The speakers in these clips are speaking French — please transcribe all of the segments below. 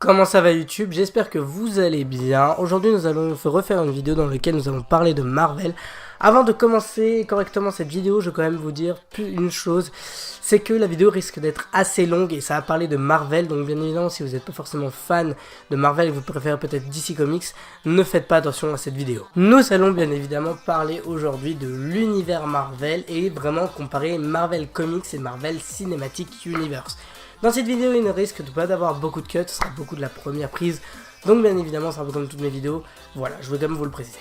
Comment ça va YouTube? J'espère que vous allez bien. Aujourd'hui nous allons refaire une vidéo dans laquelle nous allons parler de Marvel. Avant de commencer correctement cette vidéo, je vais quand même vous dire une chose, c'est que la vidéo risque d'être assez longue et ça va parler de Marvel. Donc bien évidemment si vous n'êtes pas forcément fan de Marvel et que vous préférez peut-être DC Comics, ne faites pas attention à cette vidéo. Nous allons bien évidemment parler aujourd'hui de l'univers Marvel et vraiment comparer Marvel Comics et Marvel Cinematic Universe. Dans cette vidéo, il ne risque pas d'avoir beaucoup de cuts, ce sera beaucoup de la première prise. Donc bien évidemment, c'est un peu comme toutes mes vidéos. Voilà, je veux quand même vous le préciser.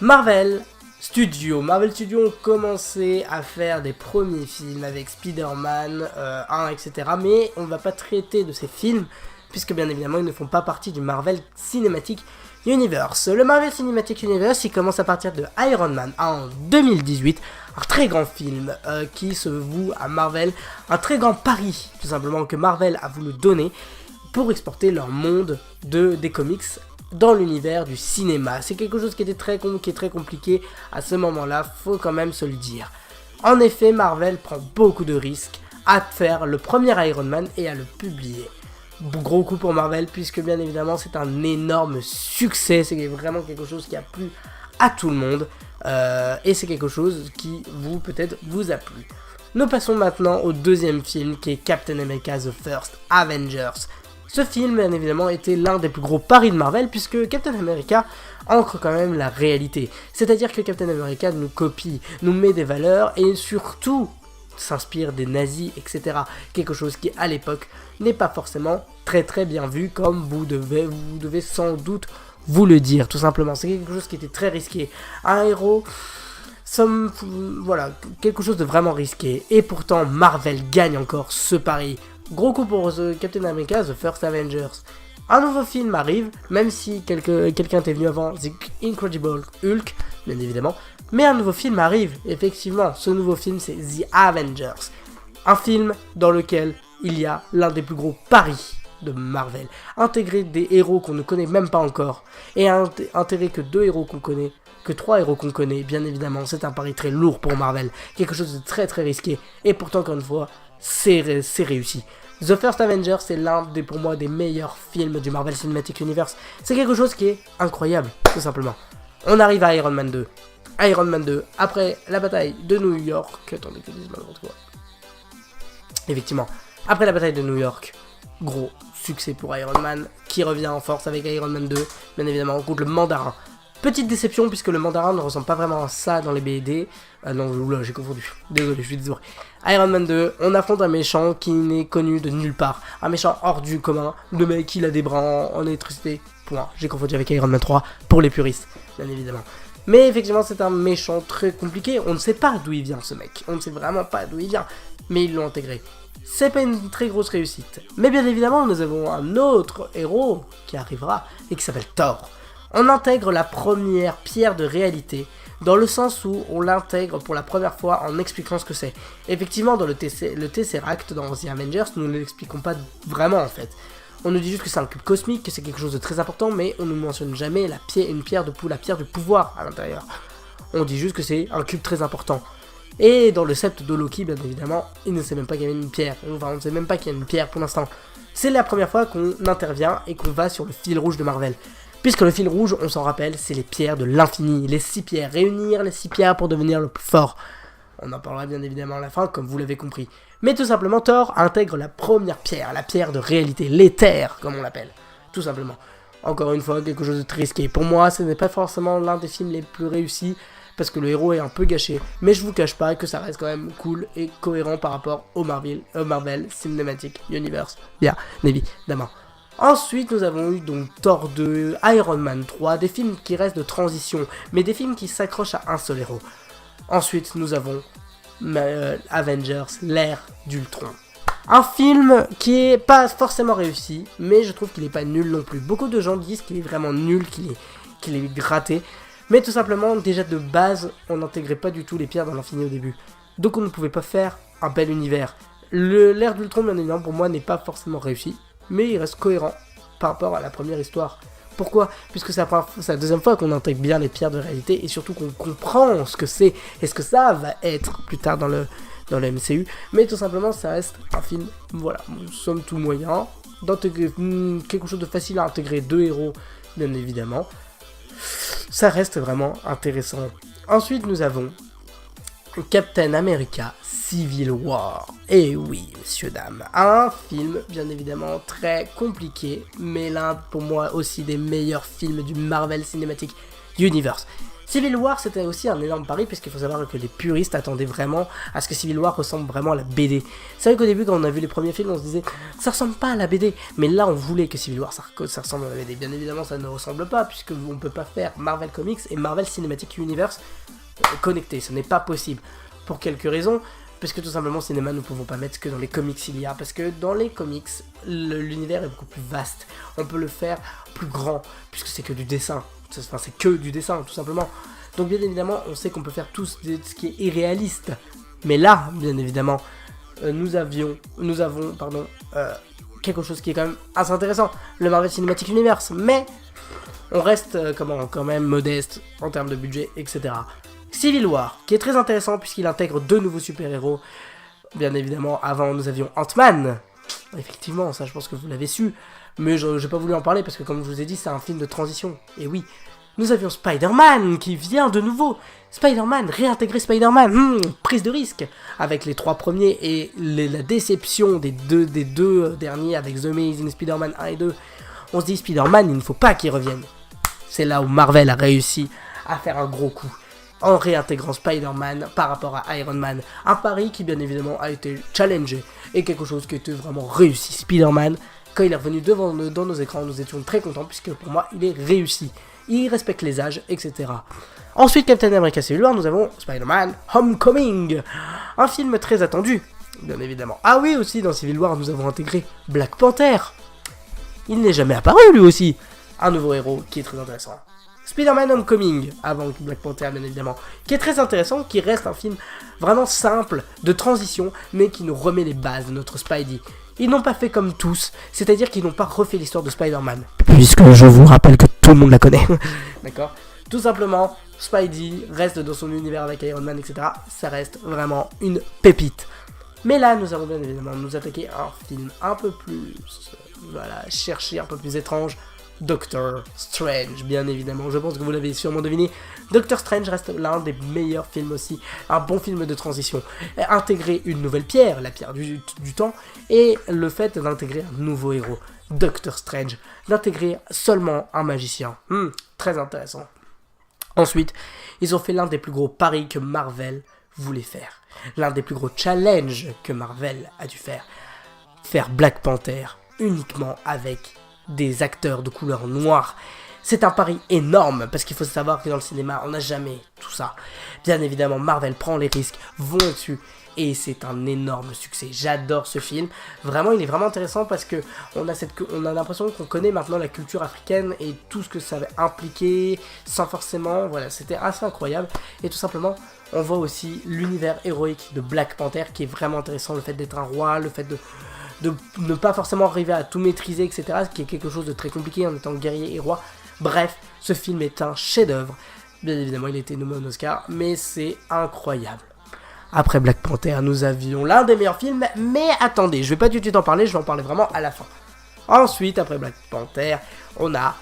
Marvel Studios ont commencé à faire des premiers films avec Spider-Man 1, etc. Mais on ne va pas traiter de ces films, puisque bien évidemment, ils ne font pas partie du Marvel Cinematic Universe. Le Marvel Cinematic Universe, il commence à partir de Iron Man en 2018. Un très grand film qui se voue à Marvel, un très grand pari tout simplement que Marvel a voulu donner pour exporter leur monde des comics dans l'univers du cinéma. C'est quelque chose qui est très compliqué à ce moment-là, faut quand même se le dire. En effet, Marvel prend beaucoup de risques à faire le premier Iron Man et à le publier. Gros coup pour Marvel puisque bien évidemment c'est un énorme succès, c'est vraiment quelque chose qui a plu à tout le monde. Et c'est quelque chose qui peut-être vous a plu. Nous passons maintenant au deuxième film qui est Captain America The First Avengers. Ce film bien évidemment était l'un des plus gros paris de Marvel puisque Captain America ancre quand même la réalité. C'est-à-dire que Captain America nous copie, nous met des valeurs et surtout s'inspire des nazis, etc. Quelque chose qui à l'époque n'est pas forcément très bien vu comme vous devez sans doute vous le dire, tout simplement. C'est quelque chose qui était très risqué. Un héros, voilà, quelque chose de vraiment risqué. Et pourtant, Marvel gagne encore ce pari. Gros coup pour Captain America, The First Avengers. Un nouveau film arrive, même si quelqu'un était venu avant, The Incredible Hulk, bien évidemment. Mais un nouveau film arrive, effectivement. Ce nouveau film, c'est The Avengers. Un film dans lequel il y a l'un des plus gros paris de Marvel. Intégrer des héros qu'on ne connaît même pas encore et intégrer que 2 héros qu'on connaît, que 3 héros qu'on connaît, bien évidemment, c'est un pari très lourd pour Marvel. Quelque chose de très risqué et pourtant, encore une fois, c'est réussi. The First Avengers, c'est l'un pour moi des meilleurs films du Marvel Cinematic Universe. C'est quelque chose qui est incroyable, tout simplement. On arrive à Iron Man 2. Iron Man 2, après la bataille de New York. Attendez que je dise n'importe quoi. Effectivement, après la bataille de New York, gros succès pour Iron Man, qui revient en force avec Iron Man 2, bien évidemment, contre le Mandarin. Petite déception, puisque le Mandarin ne ressemble pas vraiment à ça dans les BD. Non, oula, j'ai confondu. Désolé, je suis désolé. Iron Man 2, on affronte un méchant qui n'est connu de nulle part. Un méchant hors du commun. Le mec, il a des bras en électricité. Point. J'ai confondu avec Iron Man 3, pour les puristes, bien évidemment. Mais effectivement, c'est un méchant très compliqué. On ne sait pas d'où il vient, ce mec. On ne sait vraiment pas d'où il vient. Mais ils l'ont intégré. C'est pas une très grosse réussite. Mais bien évidemment, nous avons un autre héros qui arrivera et qui s'appelle Thor. On intègre la première pierre de réalité, dans le sens où on l'intègre pour la première fois en expliquant ce que c'est. Effectivement, dans le Tesseract, dans The Avengers, nous ne l'expliquons pas vraiment en fait. On nous dit juste que c'est un cube cosmique, que c'est quelque chose de très important, mais on ne mentionne jamais la pierre du pouvoir à l'intérieur. On dit juste que c'est un cube très important. Et dans le sceptre de Loki, bien évidemment, il ne sait même pas qu'il y avait une pierre. Enfin, on ne sait même pas qu'il y a une pierre pour l'instant. C'est la première fois qu'on intervient et qu'on va sur le fil rouge de Marvel. Puisque le fil rouge, on s'en rappelle, c'est les pierres de l'infini. Les 6 pierres. Réunir les 6 pierres pour devenir le plus fort. On en parlera bien évidemment à la fin, comme vous l'avez compris. Mais tout simplement, Thor intègre la première pierre, la pierre de réalité, l'éther, comme on l'appelle. Tout simplement. Encore une fois, quelque chose de très risqué. Pour moi, ce n'est pas forcément l'un des films les plus réussis, parce que le héros est un peu gâché. Mais je vous cache pas que ça reste quand même cool et cohérent par rapport au Marvel Cinematic Universe. Bien, évidemment. Ensuite, nous avons eu donc Thor 2, Iron Man 3, des films qui restent de transition, mais des films qui s'accrochent à un seul héros. Ensuite, nous avons Avengers, l'ère d'Ultron. Un film qui est pas forcément réussi, mais je trouve qu'il est pas nul non plus. Beaucoup de gens disent qu'il est vraiment nul, qu'il est gratté. Mais tout simplement, déjà de base, on n'intégrait pas du tout les pierres dans l'infini au début. Donc on ne pouvait pas faire un bel univers. L'ère d'Ultron, bien évidemment, pour moi, n'est pas forcément réussi, mais il reste cohérent par rapport à la première histoire. Pourquoi? Puisque c'est la deuxième fois qu'on intègre bien les pierres de réalité et surtout qu'on comprend ce que c'est et ce que ça va être plus tard dans le MCU. Mais tout simplement, ça reste un film, voilà, somme tout moyen. d'intégrer quelque chose de facile à intégrer deux héros, bien évidemment. Ça reste vraiment intéressant. Ensuite, nous avons Captain America Civil War. Et oui, messieurs, dames, un film, bien évidemment, très compliqué, mais l'un, pour moi, aussi des meilleurs films du Marvel Cinematic Universe. Civil War, c'était aussi un énorme pari, puisqu'il faut savoir que les puristes attendaient vraiment à ce que Civil War ressemble vraiment à la BD. C'est vrai qu'au début, quand on a vu les premiers films, on se disait « ça ressemble pas à la BD », mais là, on voulait que Civil War, ça ressemble à la BD. Bien évidemment, ça ne ressemble pas, puisqu'on ne peut pas faire Marvel Comics et Marvel Cinematic Universe connectés, ce n'est pas possible. Pour quelques raisons, parce que tout simplement, au cinéma, nous ne pouvons pas mettre ce que dans les comics il y a, parce que dans les comics, l'univers est beaucoup plus vaste. On peut le faire plus grand, puisque c'est que du dessin. Enfin, c'est que du dessin, tout simplement. Donc, bien évidemment, on sait qu'on peut faire tout ce qui est irréaliste. Mais là, bien évidemment, nous avons quelque chose qui est quand même assez intéressant. Le Marvel Cinematic Universe. Mais, on reste quand même modeste en termes de budget, etc. Civil War, qui est très intéressant puisqu'il intègre deux nouveaux super-héros. Bien évidemment, avant, nous avions Ant-Man. Effectivement, ça, je pense que vous l'avez su. Mais je n'ai pas voulu en parler parce que, comme je vous ai dit, c'est un film de transition. Et oui, nous avions Spider-Man qui vient de nouveau. Spider-Man, réintégrer Spider-Man, prise de risque. Avec les trois premiers et la déception des deux derniers avec The Amazing Spider-Man 1 et 2. On se dit, Spider-Man, il ne faut pas qu'il revienne. C'est là où Marvel a réussi à faire un gros coup, en réintégrant Spider-Man par rapport à Iron Man. Un pari qui, bien évidemment, a été challengé et quelque chose qui était vraiment réussi. Spider-Man, quand il est revenu dans nos écrans, nous étions très contents puisque pour moi, il est réussi. Il respecte les âges, etc. Ensuite, Captain America Civil War, nous avons Spider-Man Homecoming. Un film très attendu, bien évidemment. Ah oui, aussi, dans Civil War, nous avons intégré Black Panther. Il n'est jamais apparu, lui aussi. Un nouveau héros qui est très intéressant. Spider-Man Homecoming, avant Black Panther bien évidemment, qui est très intéressant, qui reste un film vraiment simple, de transition, mais qui nous remet les bases de notre Spidey. Ils n'ont pas fait comme tous, c'est-à-dire qu'ils n'ont pas refait l'histoire de Spider-Man, puisque je vous rappelle que tout le monde la connaît. D'accord ? Tout simplement, Spidey reste dans son univers avec Iron Man, etc. Ça reste vraiment une pépite. Mais là, nous allons bien évidemment nous attaquer à un film un peu plus, cherché, un peu plus étrange, Doctor Strange, bien évidemment, je pense que vous l'avez sûrement deviné. Doctor Strange reste l'un des meilleurs films aussi, un bon film de transition. Intégrer une nouvelle pierre, la pierre du temps, et le fait d'intégrer un nouveau héros, Doctor Strange, d'intégrer seulement un magicien, très intéressant. Ensuite, ils ont fait l'un des plus gros paris que Marvel voulait faire, l'un des plus gros challenges que Marvel a dû faire Black Panther uniquement avec des acteurs de couleur noire. C'est un pari énorme parce qu'il faut savoir que dans le cinéma on n'a jamais tout ça. Bien évidemment Marvel prend les risques, vont dessus et c'est un énorme succès. J'adore ce film, vraiment il est vraiment intéressant parce que on a l'impression qu'on connaît maintenant la culture africaine et tout ce que ça va impliquer sans forcément, c'était assez incroyable. Et tout simplement on voit aussi l'univers héroïque de Black Panther qui est vraiment intéressant, le fait d'être un roi, le fait de ne pas forcément arriver à tout maîtriser, etc. Ce qui est quelque chose de très compliqué en étant guerrier et roi. Bref, ce film est un chef-d'œuvre. Bien évidemment, il a été nommé au Oscar, mais c'est incroyable. Après Black Panther, nous avions l'un des meilleurs films, mais attendez, je vais pas tout de suite en parler, je vais en parler vraiment à la fin. Ensuite, après Black Panther, on a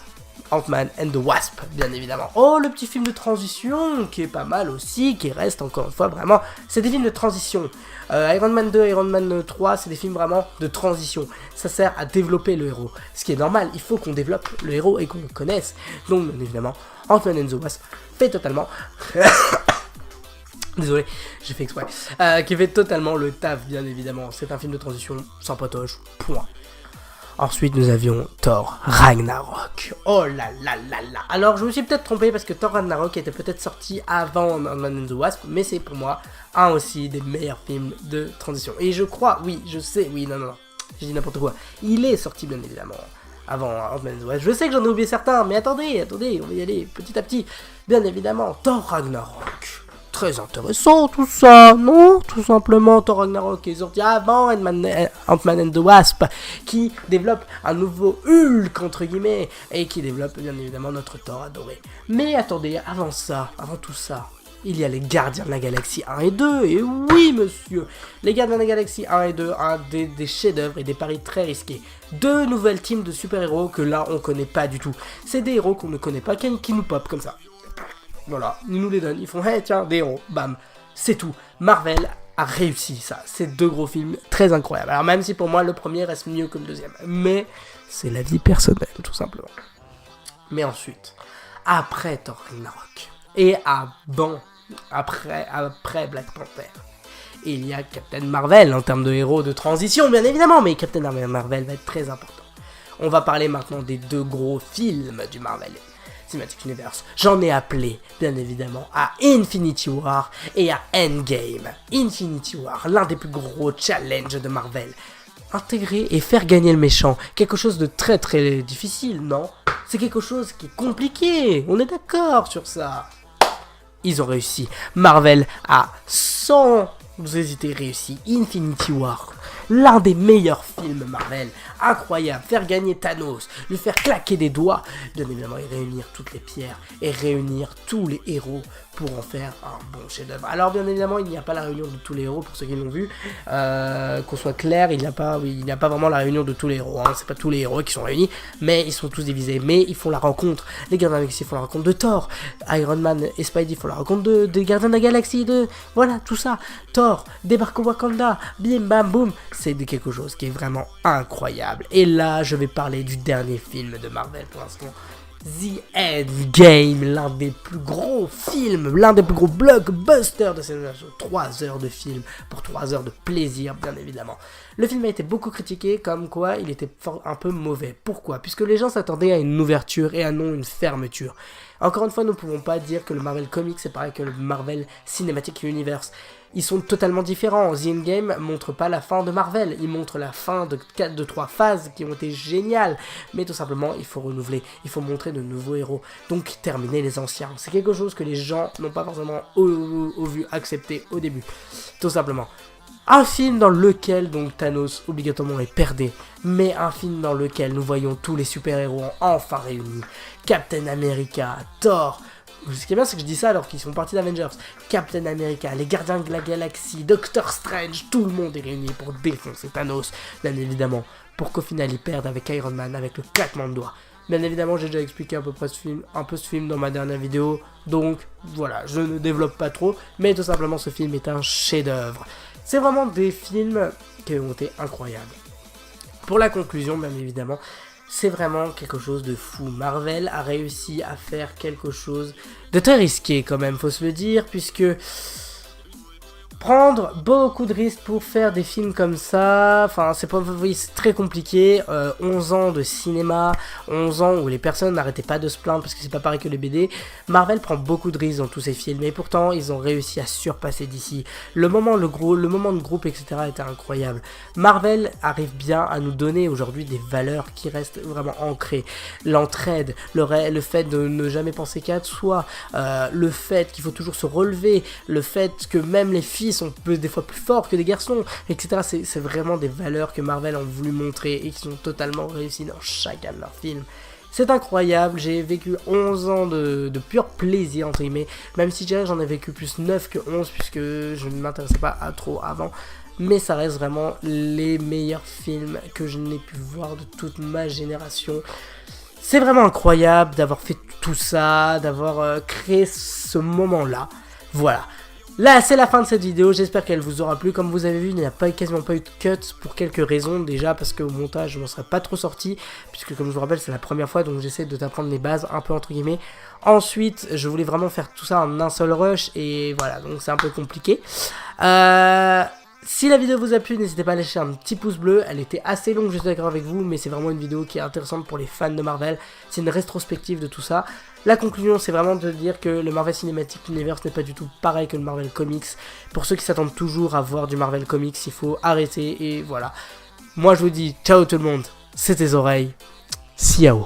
Ant-Man and the Wasp, bien évidemment. Oh, le petit film de transition, qui est pas mal aussi, qui reste encore une fois vraiment... C'est des films de transition. Iron Man 2, Iron Man 3, c'est des films vraiment de transition. Ça sert à développer le héros. Ce qui est normal, il faut qu'on développe le héros et qu'on le connaisse. Donc, bien évidemment, Ant-Man and the Wasp fait totalement... Désolé, j'ai fait exprès. Qui fait totalement le taf, bien évidemment. C'est un film de transition sans potoche, point. Ensuite, nous avions Thor Ragnarok. Oh là là là là. Alors, je me suis peut-être trompé parce que Thor Ragnarok était peut-être sorti avant Ant-Man and the Wasp, mais c'est pour moi un aussi des meilleurs films de transition. Et je crois, oui, je sais, oui, non, j'ai dit n'importe quoi. Il est sorti, bien évidemment, avant Ant-Man and the Wasp. Je sais que j'en ai oublié certains, mais attendez, on va y aller petit à petit. Bien évidemment, Thor Ragnarok. Très intéressant tout ça, non? Tout simplement, Thor Ragnarok est sorti avant Ant-Man and the Wasp, qui développe un nouveau Hulk, entre guillemets, et qui développe bien évidemment notre Thor adoré. Mais attendez, avant tout ça, il y a les Gardiens de la Galaxie 1 et 2, et oui monsieur, les Gardiens de la Galaxie 1 et 2, un des chefs-d'œuvre et des paris très risqués. Deux nouvelles teams de super-héros que là on connaît pas du tout. C'est des héros qu'on ne connaît pas, qui nous pop comme ça. Voilà, ils nous les donnent, ils font hey tiens, des héros, bam, c'est tout. Marvel a réussi ça, c'est deux gros films très incroyables. Alors même si pour moi le premier reste mieux que le deuxième, mais c'est la vie personnelle tout simplement. Mais ensuite, après Thor Ragnarok, et après Black Panther, il y a Captain Marvel en termes de héros de transition bien évidemment, mais Captain Marvel va être très important. On va parler maintenant des deux gros films du Marvel Cinematic Universe. J'en ai appelé bien évidemment à Infinity War et à Endgame. Infinity War, l'un des plus gros challenges de Marvel. Intégrer et faire gagner le méchant, quelque chose de très très difficile, non? C'est quelque chose qui est compliqué, on est d'accord sur ça. Ils ont réussi. Marvel a sans hésiter réussi Infinity War, l'un des meilleurs films Marvel, incroyable, faire gagner Thanos, lui faire claquer des doigts, bien évidemment et réunir toutes les pierres et réunir tous les héros pour en faire un bon chef-d'œuvre. Alors bien évidemment il n'y a pas la réunion de tous les héros pour ceux qui l'ont vu, qu'on soit clair, il n'y a pas vraiment la réunion de tous les héros, hein. C'est pas tous les héros qui sont réunis, mais ils sont tous divisés, mais ils font la rencontre, les Gardiens de la Galaxie font la rencontre de Thor, Iron Man et Spidey font la rencontre des Gardiens de la Galaxie, voilà tout ça, Thor débarque au Wakanda, bim bam boum, c'est quelque chose qui est vraiment incroyable. Et là je vais parler du dernier film de Marvel pour l'instant, The Endgame, l'un des plus gros films, l'un des plus gros blockbusters de cette génération. 3 heures de film, pour 3 heures de plaisir, bien évidemment. Le film a été beaucoup critiqué, comme quoi il était un peu mauvais. Pourquoi? Puisque les gens s'attendaient à une ouverture et à non une fermeture. Encore une fois, nous ne pouvons pas dire que le Marvel Comics c'est pareil que le Marvel Cinematic Universe. Ils sont totalement différents. The Endgame montre pas la fin de Marvel, il montre la fin de 3 phases qui ont été géniales. Mais tout simplement, il faut renouveler, il faut montrer de nouveaux héros. Donc terminer les anciens. C'est quelque chose que les gens n'ont pas forcément vu accepter au début. Tout simplement. Un film dans lequel donc Thanos obligatoirement est perdé, mais un film dans lequel nous voyons tous les super-héros enfin réunis. Captain America, Thor. Ce qui est bien, c'est que je dis ça alors qu'ils sont partis d'Avengers. Captain America, les Gardiens de la Galaxie, Doctor Strange, tout le monde est réuni pour défoncer Thanos, bien évidemment, pour qu'au final ils perdent avec Iron Man, avec le claquement de doigts. Bien évidemment, j'ai déjà expliqué à peu près ce film dans ma dernière vidéo, donc voilà, je ne développe pas trop, mais tout simplement ce film est un chef-d'œuvre. C'est vraiment des films qui ont été incroyables. Pour la conclusion, bien évidemment, c'est vraiment quelque chose de fou. Marvel a réussi à faire quelque chose de très risqué quand même, faut se le dire, puisque prendre beaucoup de risques pour faire des films comme ça, enfin c'est très compliqué. 11 ans de cinéma, 11 ans où les personnes n'arrêtaient pas de se plaindre parce que c'est pas pareil que les BD. Marvel prend beaucoup de risques dans tous ses films et pourtant ils ont réussi à surpasser DC. Le moment de groupe etc. était incroyable. Marvel arrive bien à nous donner aujourd'hui des valeurs qui restent vraiment ancrées. L'entraide, le fait de ne jamais penser qu'à soi, le fait qu'il faut toujours se relever, le fait que même les filles sont des fois plus forts que des garçons, etc. C'est vraiment des valeurs que Marvel ont voulu montrer et qui sont totalement réussies dans chacun de leurs films. C'est incroyable, j'ai vécu 11 ans de pur plaisir entre guillemets, même si je dirais que j'en ai vécu plus 9 que 11 puisque je ne m'intéressais pas à trop avant. Mais ça reste vraiment les meilleurs films que je n'ai pu voir de toute ma génération. C'est vraiment incroyable d'avoir fait tout ça, d'avoir créé ce moment-là. Voilà. Là, c'est la fin de cette vidéo, j'espère qu'elle vous aura plu. Comme vous avez vu, il n'y a quasiment pas eu de cut pour quelques raisons. Déjà parce qu'au montage, je m'en serais pas trop sorti, puisque comme je vous rappelle, c'est la première fois, donc j'essaie de t'apprendre les bases, un peu entre guillemets. Ensuite, je voulais vraiment faire tout ça en un seul rush, et voilà, donc c'est un peu compliqué. Si la vidéo vous a plu, n'hésitez pas à lâcher un petit pouce bleu. Elle était assez longue, je suis d'accord avec vous, mais c'est vraiment une vidéo qui est intéressante pour les fans de Marvel. C'est une rétrospective de tout ça. La conclusion, c'est vraiment de dire que le Marvel Cinematic Universe n'est pas du tout pareil que le Marvel Comics. Pour ceux qui s'attendent toujours à voir du Marvel Comics, il faut arrêter et voilà. Moi, je vous dis ciao tout le monde, c'est tes oreilles. Ciao.